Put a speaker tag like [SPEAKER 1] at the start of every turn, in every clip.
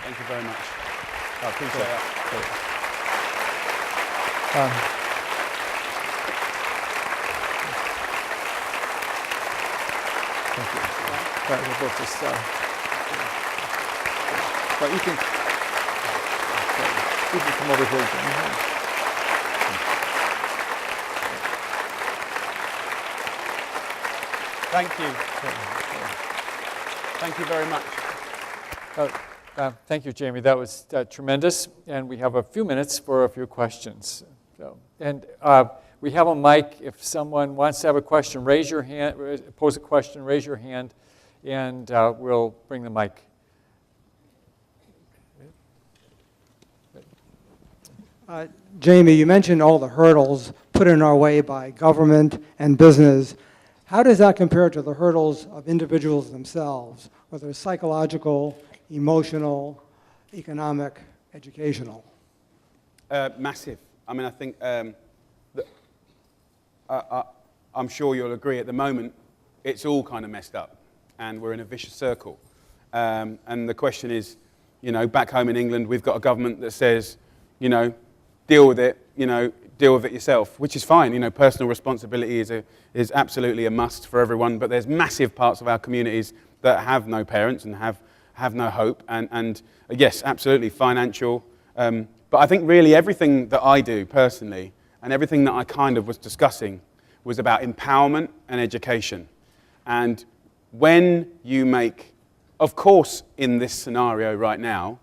[SPEAKER 1] Thank you very much. I appreciate that.
[SPEAKER 2] Thank you. We'll both just, but you can come over here.
[SPEAKER 1] Thank you. Thank you very much.
[SPEAKER 2] Thank you, Jamie. That was tremendous. And we have a few minutes for a few questions. We have a mic. If someone wants to have a question, raise your hand, pose a question, raise your hand, and we'll bring the mic.
[SPEAKER 3] Jamie, you mentioned all the hurdles put in our way by government and business. How does that compare to the hurdles of individuals themselves, whether it's psychological, emotional, economic, educational?
[SPEAKER 1] Massive. I mean, I think I'm sure you'll agree at the moment it's all kind of messed up and we're in a vicious circle. And the question is, back home in England, we've got a government that says, deal with it, deal with it yourself, which is fine. Personal responsibility is absolutely a must for everyone, but there's massive parts of our communities that have no parents and have no hope, and yes, absolutely financial. But I think really everything that I do personally and everything that I kind of was discussing was about empowerment and education. And when you make, of course, in this scenario right now,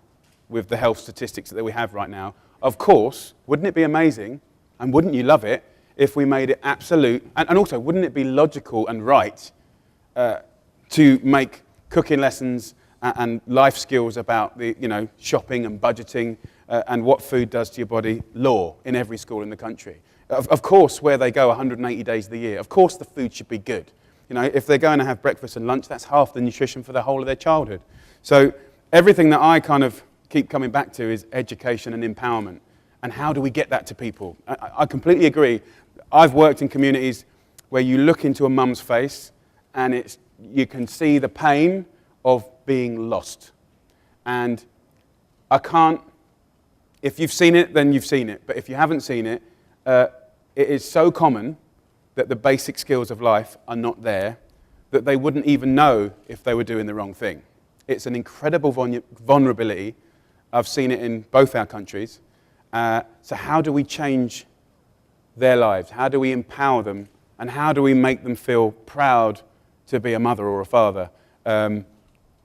[SPEAKER 1] with the health statistics that we have right now, of course, wouldn't it be amazing, and wouldn't you love it, if we made it absolute, and also wouldn't it be logical and right to make cooking lessons and life skills about the, shopping and budgeting and what food does to your body law in every school in the country? Of course, where they go 180 days of the year, of course the food should be good. If they're going to have breakfast and lunch, that's half the nutrition for the whole of their childhood. So everything that I kind of keep coming back to is education and empowerment. And how do we get that to people? I completely agree. I've worked in communities where you look into a mum's face and you can see the pain of being lost. And I can't, if you've seen it, then you've seen it. But if you haven't seen it, it is so common that the basic skills of life are not there, that they wouldn't even know if they were doing the wrong thing. It's an incredible vulnerability. I've seen it in both our countries. So how do we change their lives? How do we empower them? And how do we make them feel proud to be a mother or a father?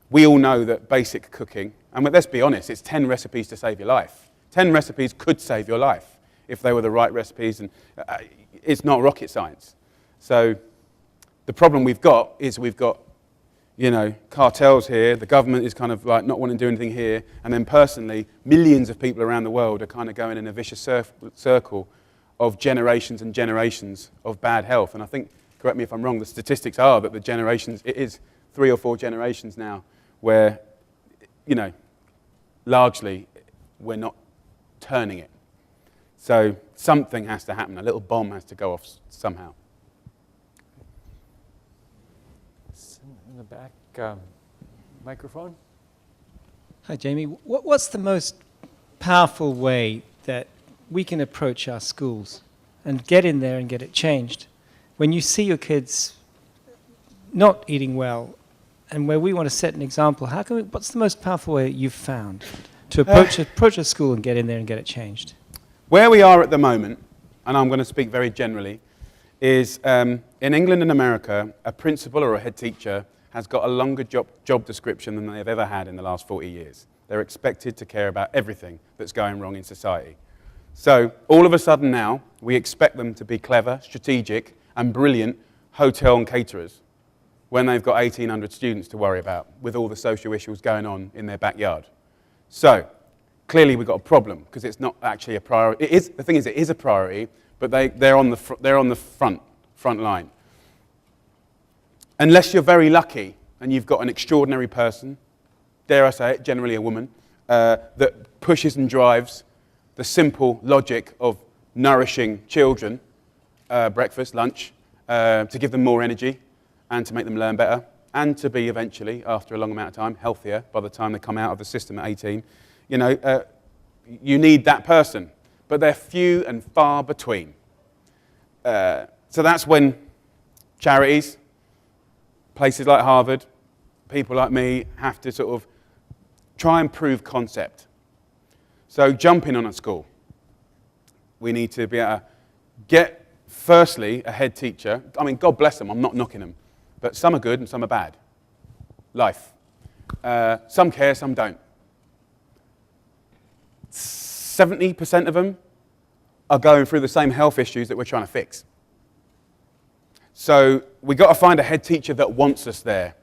[SPEAKER 1] We all know that basic cooking, and let's be honest, it's 10 recipes to save your life. 10 recipes could save your life if they were the right recipes, and it's not rocket science. So the problem we've got is we've got, cartels here, the government is kind of like not wanting to do anything here, and then personally, millions of people around the world are kind of going in a vicious circle of generations and generations of bad health. And I think, correct me if I'm wrong, the statistics are that the generations, it is 3 or 4 generations now where, largely we're not turning it. So something has to happen. A little bomb has to go off somehow.
[SPEAKER 2] In the back, microphone.
[SPEAKER 4] Hi, Jamie. What's the most powerful way that we can approach our schools and get in there and get it changed? When you see your kids not eating well, and where we want to set an example, what's the most powerful way you've found to approach a school and get in there and get it changed?
[SPEAKER 1] Where we are at the moment, and I'm going to speak very generally, is in England and America, a principal or a head teacher has got a longer job description than they've ever had in the last 40 years. They're expected to care about everything that's going wrong in society. So all of a sudden now, we expect them to be clever, strategic, and brilliant hotel and caterers when they've got 1,800 students to worry about with all the social issues going on in their backyard. So clearly we've got a problem because it's not actually a priority. The thing is, it is a priority, but they're on the front line. Unless you're very lucky and you've got an extraordinary person, dare I say it, generally a woman, that pushes and drives the simple logic of nourishing children, breakfast, lunch, to give them more energy and to make them learn better, and to be eventually, after a long amount of time, healthier by the time they come out of the system at 18, you need that person. But they're few and far between. So that's when charities, places like Harvard, people like me have to sort of try and prove concept. So jumping on a school, we need to be able to get, firstly, a head teacher. I mean, God bless them, I'm not knocking them. But some are good and some are bad. Life. Some care, some don't. 70% of them are going through the same health issues that we're trying to fix. So we've got to find a head teacher that wants us there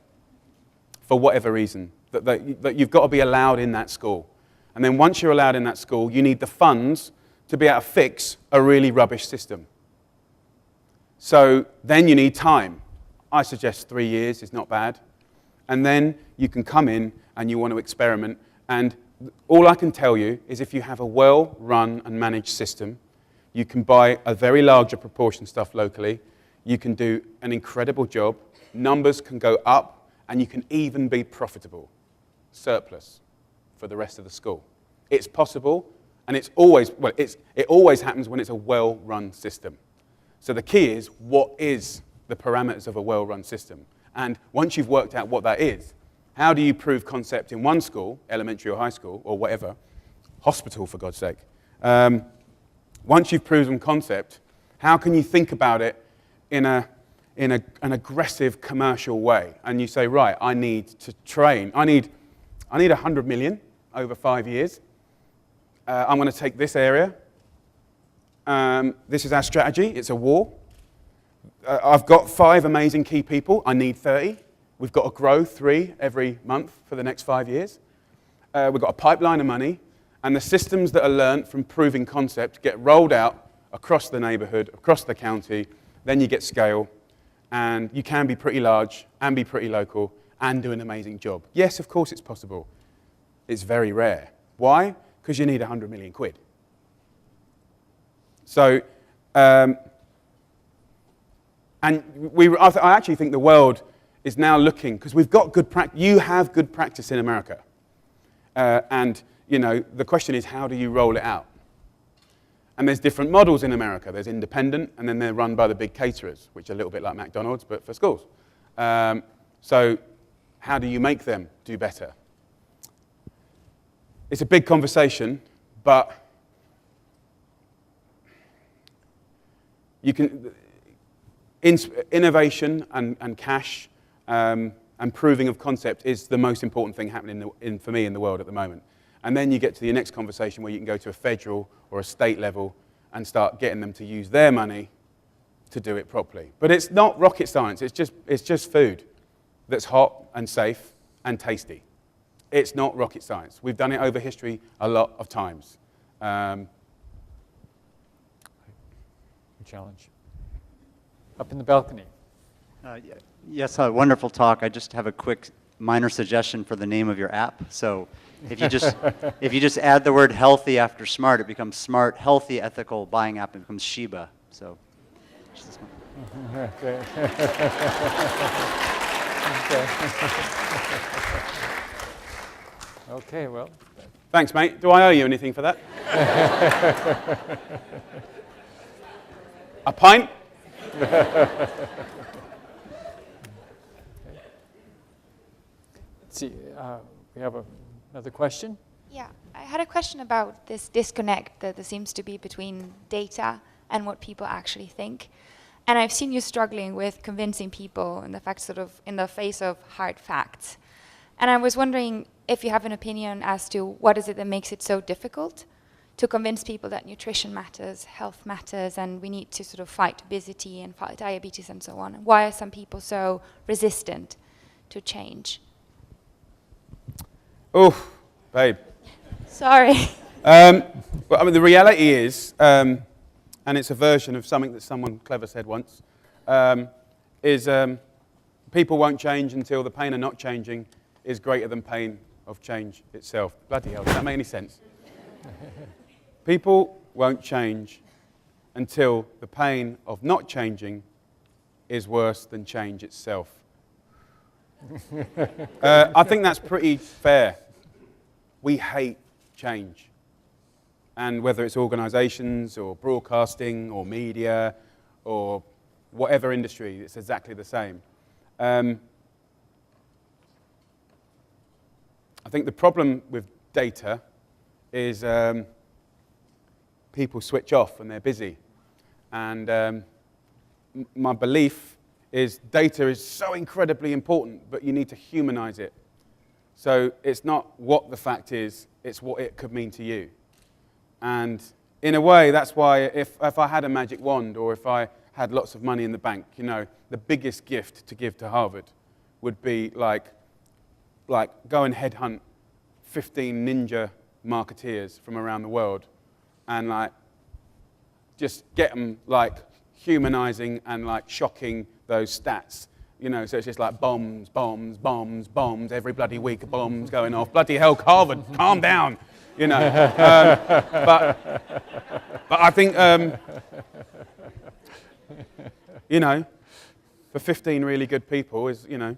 [SPEAKER 1] for whatever reason, that you've got to be allowed in that school. And then once you're allowed in that school, you need the funds to be able to fix a really rubbish system. So then you need time. I suggest 3 years is not bad. And then you can come in and you want to experiment. And all I can tell you is if you have a well-run and managed system, you can buy a very larger proportion stuff locally. You can do an incredible job. Numbers can go up, and you can even be profitable, surplus for the rest of the school. It's possible, and it always happens when it's a well-run system. So the key is, what is the parameters of a well-run system? And once you've worked out what that is, how do you prove concept in one school, elementary or high school, or whatever, hospital for God's sake? Once you've proven concept, how can you think about it in an aggressive commercial way? And you say, right, I need to train. I need 100 million over 5 years. I'm going to take this area. This is our strategy. It's a war. I've got 5 amazing key people. I need 30. We've got to grow 3 every month for the next 5 years. We've got a pipeline of money. And the systems that are learnt from proving concept get rolled out across the neighbourhood, across the county. Then you get scale. And you can be pretty large and be pretty local and do an amazing job. Yes, of course it's possible. It's very rare. Why? Because you need 100 million quid. So, I actually think the world is now looking, because we've got good practice. You have good practice in America. And, the question is, how do you roll it out? And there's different models in America. There's independent, and then they're run by the big caterers, which are a little bit like McDonald's, but for schools. So how do you make them do better? It's a big conversation, but you can innovation and cash and proving of concept is the most important thing happening for me in the world at the moment. And then you get to the next conversation where you can go to a federal or a state level and start getting them to use their money to do it properly. But it's not rocket science. It's just food that's hot and safe and tasty. It's not rocket science. We've done it over history a lot of times.
[SPEAKER 2] Challenge. Up in the balcony.
[SPEAKER 5] Yes, wonderful talk. I just have a quick minor suggestion for the name of your app. So if you just add the word healthy after smart, it becomes smart, healthy, ethical buying app. It becomes Shiba. So just this one.
[SPEAKER 2] Okay. Okay, well.
[SPEAKER 1] Thanks, mate. Do I owe you anything for that? A pint?
[SPEAKER 2] Let's see, we have another question.
[SPEAKER 6] Yeah, I had a question about this disconnect that there seems to be between data and what people actually think. And I've seen you struggling with convincing people in the fact sort of in the face of hard facts. And I was wondering if you have an opinion as to what is it that makes it so difficult to convince people that nutrition matters, health matters, and we need to sort of fight obesity and fight diabetes and so on. Why are some people so resistant to change?
[SPEAKER 1] Oh, babe.
[SPEAKER 6] Sorry.
[SPEAKER 1] Well, I mean, the reality is, and it's a version of something that someone clever said once, is people won't change until the pain of not changing is greater than pain of change itself. Bloody hell, does that make any sense? People won't change until the pain of not changing is worse than change itself. I think that's pretty fair. We hate change. And whether it's organizations or broadcasting or media or whatever industry, it's exactly the same. I think the problem with data is people switch off and they're busy. And my belief is data is so incredibly important, but you need to humanize it. So it's not what the fact is, it's what it could mean to you. And in a way, that's why if I had a magic wand or if I had lots of money in the bank, you know, the biggest gift to give to Harvard would be like go and headhunt 15 ninja marketeers from around the world and like just get them like humanizing and like shocking those stats. You know, so it's just like bombs, bombs, bombs, bombs, every bloody week bombs going off. Bloody hell, Harvard, calm down. You know, but I think, you know, for 15 really good people is, you know,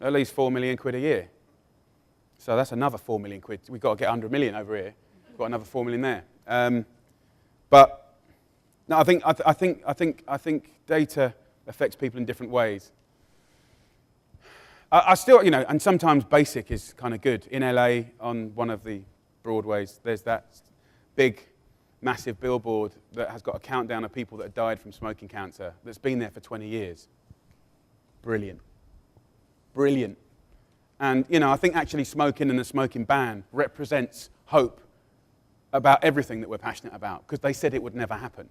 [SPEAKER 1] at least 4 million quid a year. So that's another 4 million quid. We've got to get 100 million over here. We've got another 4 million there. But no, I think data affects people in different ways. I still, you know, and sometimes basic is kind of good. In LA, on one of the Broadways, there's that big, massive billboard that has got a countdown of people that have died from smoking cancer that's been there for 20 years. Brilliant. Brilliant. And, you know, I think actually smoking and the smoking ban represents hope about everything that we're passionate about, because they said it would never happen.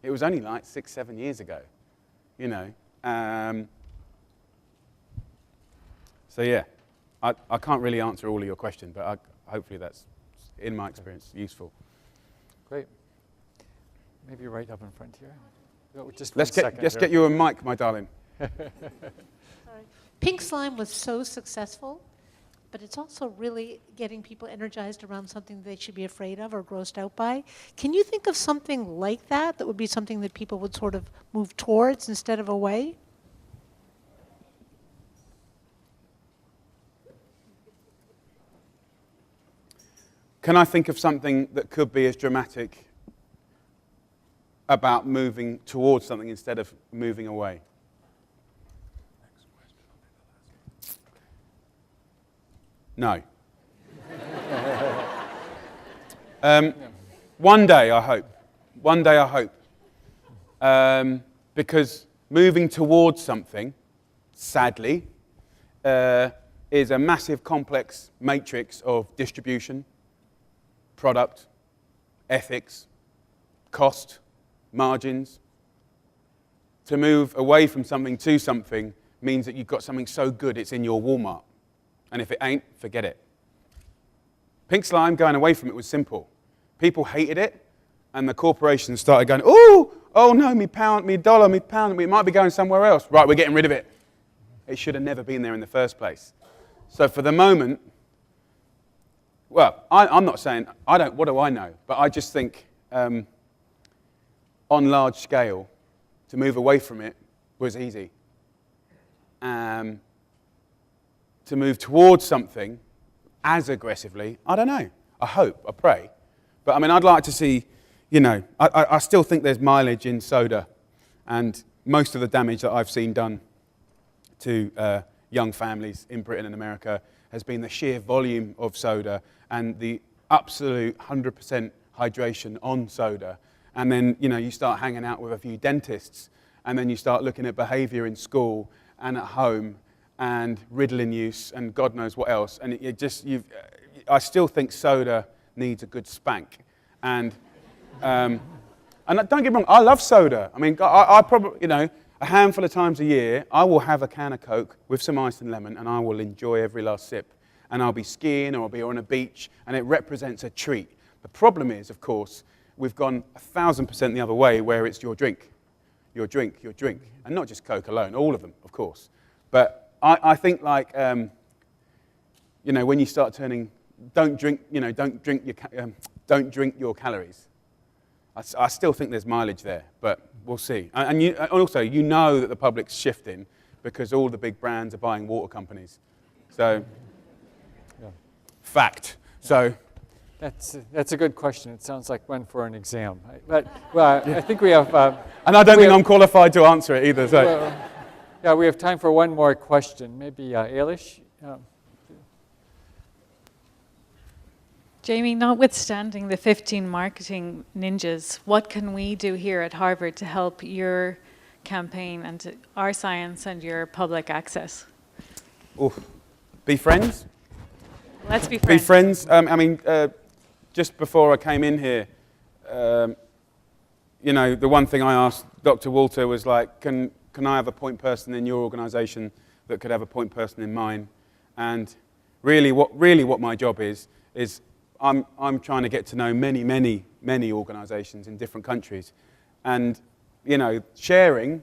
[SPEAKER 1] It was only like 6-7 years ago, you know. So yeah, I can't really answer all of your question, but hopefully that's, in my experience, useful.
[SPEAKER 2] Great. Maybe right up in front here. No, just
[SPEAKER 1] Let's
[SPEAKER 2] one second
[SPEAKER 1] get
[SPEAKER 2] here.
[SPEAKER 1] you a mic, my darling.
[SPEAKER 7] Sorry. Pink Slime was so successful, but it's also really getting people energized around something they should be afraid of or grossed out by. Can you think of something like that that would be something that people would sort of move towards instead of away?
[SPEAKER 1] Can I think of something that could be as dramatic about moving towards something instead of moving away? No. One day, I hope. One day, I hope. Because moving towards something, sadly, is a massive complex matrix of distribution, product, ethics, cost, margins. To move away from something to something means that you've got something so good it's in your Walmart. And if it ain't, forget it. Pink Slime, going away from it was simple. People hated it, and the corporations started going, ooh, oh no, me pound, me dollar, me pound, it might be going somewhere else. Right, we're getting rid of it. It should have never been there in the first place. So for the moment, well, I'm not saying, what do I know? But I just think on large scale, to move away from it was easy. To move towards something as aggressively, I don't know. I hope, I pray. But I mean, I'd like to see, you know, I still think there's mileage in soda. And most of the damage that I've seen done to young families in Britain and America has been the sheer volume of soda and the absolute 100% hydration on soda. And then, you know, you start hanging out with a few dentists, and then you start looking at behavior in school and at home and Ritalin use and God knows what else. And I still think soda needs a good spank. And don't get me wrong, I love soda. I mean, I probably, you know, a handful of times a year, I will have a can of Coke with some ice and lemon, and I will enjoy every last sip. And I'll be skiing, or I'll be on a beach, and it represents a treat. The problem is, of course, we've gone 1,000% the other way, where it's your drink, your drink, your drink. And not just Coke alone, all of them, of course. But I think, like, you know, when you start turning, don't drink your calories. I still think there's mileage there, but we'll see. And also, you know that the public's shifting because all the big brands are buying water companies. So,
[SPEAKER 2] Yeah.
[SPEAKER 1] fact. So,
[SPEAKER 2] That's a good question. It sounds like one for an exam. But well, I think we have.
[SPEAKER 1] and I don't
[SPEAKER 2] we
[SPEAKER 1] think
[SPEAKER 2] have-
[SPEAKER 1] I'm qualified to answer it either. So,
[SPEAKER 2] well, yeah, we have time for one more question. Maybe Ailish.
[SPEAKER 8] Jamie, notwithstanding the 15 marketing ninjas, what can we do here at Harvard to help your campaign and our science and your public access?
[SPEAKER 1] oof. Be friends.
[SPEAKER 8] Let's be
[SPEAKER 1] Be
[SPEAKER 8] friends.
[SPEAKER 1] friends. Just before I came in here, the one thing I asked Dr. Walter was like, can I have a point person in your organisation that could have a point person in mine? And really what my job is I'm trying to get to know many organisations in different countries, and sharing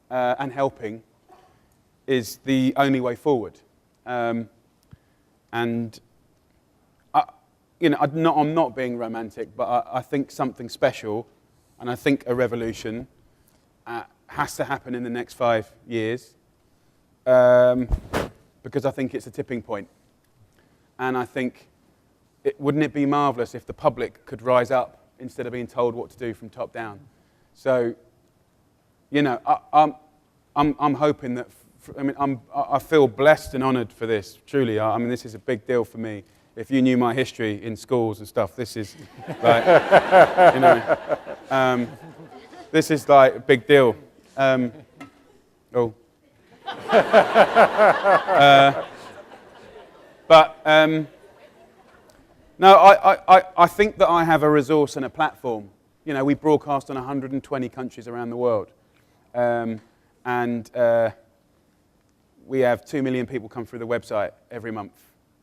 [SPEAKER 1] and helping is the only way forward. I'm not being romantic, but I think something special, and I think a revolution has to happen in the next 5 years, because I think it's a tipping point. And I think, wouldn't it be marvellous if the public could rise up instead of being told what to do from top down? So, I'm hoping that. I feel blessed and honoured for this. Truly, this is a big deal for me. If you knew my history in schools and stuff, this is like, this is like a big deal. No, I think that I have a resource and a platform. We broadcast on 120 countries around the world. We have 2 million people come through the website every month.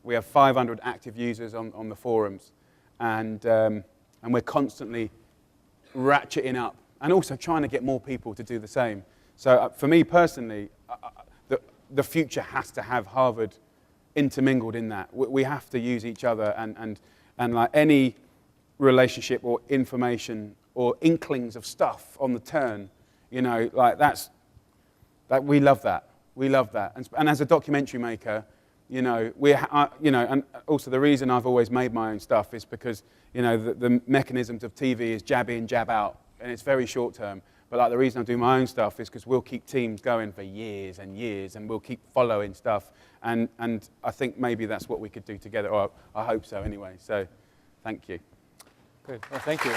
[SPEAKER 1] We have 500 active users on the forums. And we're constantly ratcheting up and also trying to get more people to do the same. So for me personally, the future has to have Harvard intermingled in that. We have to use each other, and like any relationship or information or inklings of stuff on the turn, we love that. We love that. And as a documentary maker, and also the reason I've always made my own stuff is because, the mechanisms of TV is jab in, jab out, and it's very short term. But like the reason I do my own stuff is because we'll keep teams going for years and years, and we'll keep following stuff. And I think maybe that's what we could do together, or I hope so anyway. So thank you.
[SPEAKER 2] Good. Well, thank you.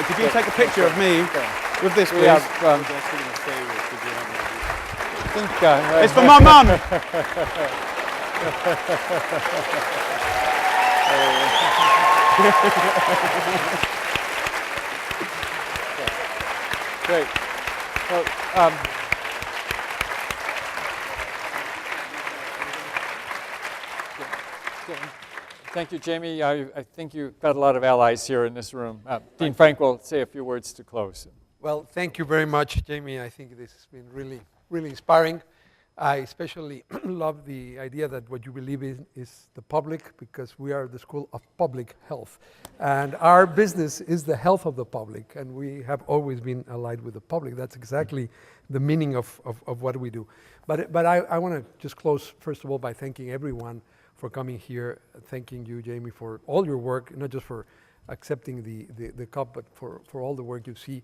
[SPEAKER 1] Could you take a picture of me with this, please?
[SPEAKER 2] We have, I think,
[SPEAKER 1] it's for my mum.
[SPEAKER 2] Great. Well, thank you, Jamie. I think you've got a lot of allies here in this room. Dean Frank will say a few words to close.
[SPEAKER 9] Well, thank you very much, Jamie. I think this has been really, really inspiring. I especially love the idea that what you believe in is the public, because we are the School of Public Health. And our business is the health of the public, and we have always been allied with the public. That's exactly the meaning of what we do. But I want to just close, first of all, by thanking everyone for coming here, thanking you, Jamie, for all your work, not just for accepting the cup, but for all the work you see.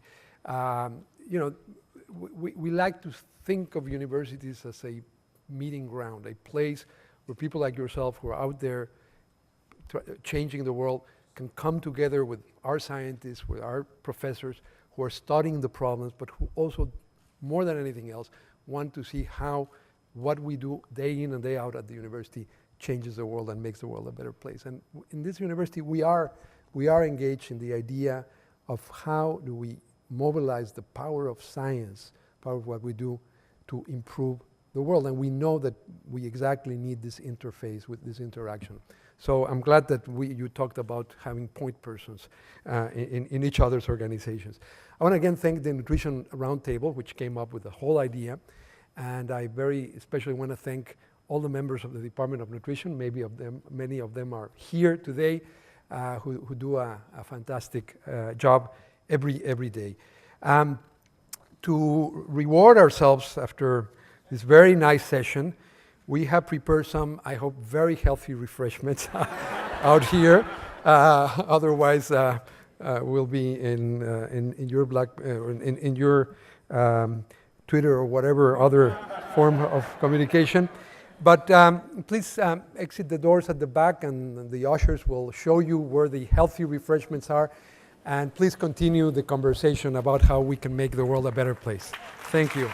[SPEAKER 9] We like to think of universities as a meeting ground, a place where people like yourself who are out there changing the world can come together with our scientists, with our professors who are studying the problems, but who also, more than anything else, want to see how what we do day in and day out at the university changes the world and makes the world a better place. And in this university, we are engaged in the idea of how do we mobilize the power of science, power of what we do, to improve the world. And we know that we exactly need this interface with this interaction. So I'm glad that you talked about having point persons in each other's organizations. I want to again thank the Nutrition Roundtable, which came up with the whole idea. And I very especially want to thank all the members of the Department of Nutrition, many of them are here today, who do a fantastic job every day. To reward ourselves after this very nice session, we have prepared some, I hope, very healthy refreshments out here. Otherwise, we'll be in your in your Twitter or whatever other form of communication. But please exit the doors at the back, and the ushers will show you where the healthy refreshments are. And please continue the conversation about how we can make the world a better place. Thank you.